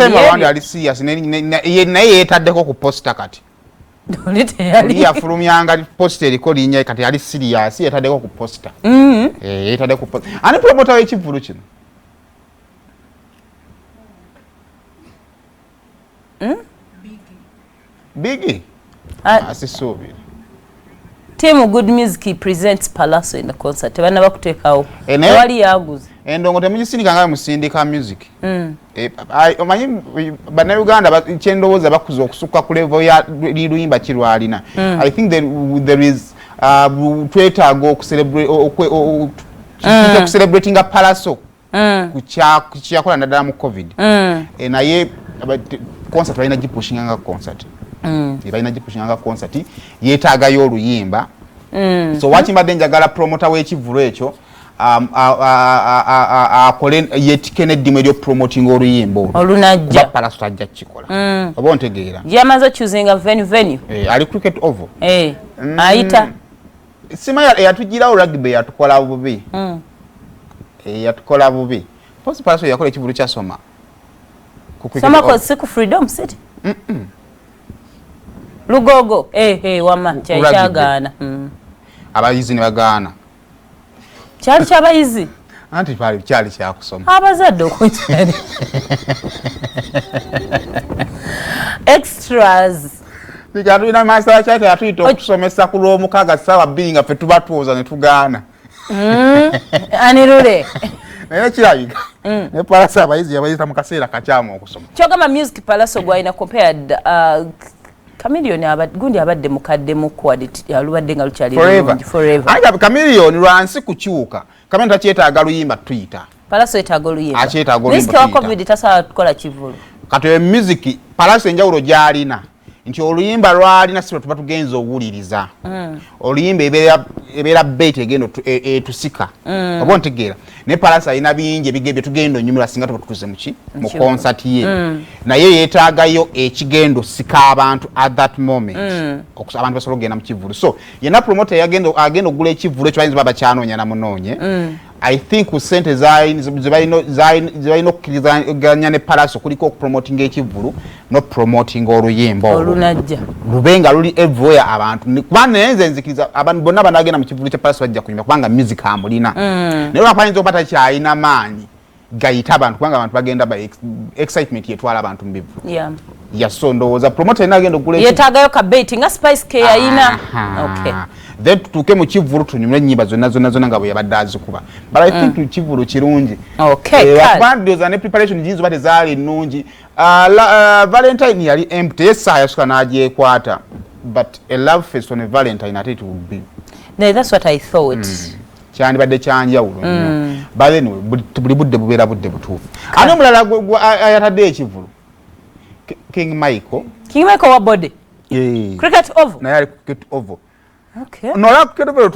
time around ali serious naye yeetaddeko ku posta kati oli yafulumyanga posta eriko linnya kati ali serious yeetaddeko ku posta yeetadde ku posta ani promoter w'Ekivvulu kino Biggie asisuubira Team Good Music presents Pallaso in the concert. Bana bakutekawo. Wali yaguze. Endongo temugisindika nga musindika music. Omanyi bana Uganda kyendowooza bakuza okusukka ku level ya luyimba kirwalina. I think there is twetaaga celebrating a Pallaso. Kuchakola naddala mu COVID. Naye concert balina gipushinga nga concert. Balina gipushinga nga concert yeetaagayo oluyimba. So wakimbadde njagala promoter w'Ekivvulu ekyo akole yetike n'eddimu eryo promoting oluyimba olunajja Pallaso tajja kukikola oba ontegeera yamaze choosing venue ali cricket oval ayita sima yatugirawo rugby yatukola bubi yatukola bubi posi Pallaso yakola Ekivvulu kyasoma soma ko siku freedom city Lugogo wama kyagaana abayizi ne bagaana kyali kyabayizi anti pali kyali kyakusoma abazadde okukyali extras bigatuina master chate atuyita okusomesa ku lw'omukaaga ssaawa 2 nga ffe tuba tuwoza ne tugaana anirule naye kirabika ne Pallaso abayizi yabayita mu kaseera kakyamu okusoma kyogamba music Pallaso gwalina compared Chameleon gundi abadde mukadde mu quality alubadde nga lukyali forever. Anga Chameleon lwansi kukyuka. Chameleon takyetaaga luyimba tuyita. Pallaso etaaga oluyimba. Akyetaaga oluyimba. Risk wa COVID tasobola kukola Kivvulu. Kati music Pallaso enjawulo gy'alina nti oluyimba lwalina sibo tuba tugenza owuliriza. Oluyimba ebeera bait egendo etusika. Oba ontegeera. Ne Pallaso alina bingi ebigebe tugenda onyumira singa tuba tutuze mu concert ye. Naye yeetaagayo ekigendo sika abantu at that moment. Okusa abantu basobola okugenda mu Kivvulu. So yena promoter agenda okugula Ekivvulu ekyo bayinza baba kyanoonya na munoonye. I think ku sente zibalina okkirizaganya ne Pallaso kuliko okupromoting Ekivvulu no promoting oluyimba olunajja lubenga luli everywhere abantu kubanga nenze nzikiriza abantu bonna banagenda mu Kivvulu kya Pallaso bajja kunyuma kubanga music amulina naye lwapayinza okupata kyalina maanyi gayita abantu kubanga abantu bagenda ba excitement yetwala abantu mbivu so ndowooza promoter nagenda okugula yeetaagayo ka bait nga Spice K yayina okay then tutuuke mu Kivvulu tunyumire ennyimba zonna nga bwe yabadde azikuba but I think Kivvulu kirungi bandioza ne preparation jinzo bate zaali ennungi Valentine yali empty essaawa yasooka n'agyekwata but a love fest on a Valentine ate it would be that's what I thought kyandibadde kyanjawulo nnyo but anyway buli budde bubeera budde butuufu ate omulala ayatadde Ekivvulu King Michael wa body cricket oval naye ali cricket oval okay no la cricket oval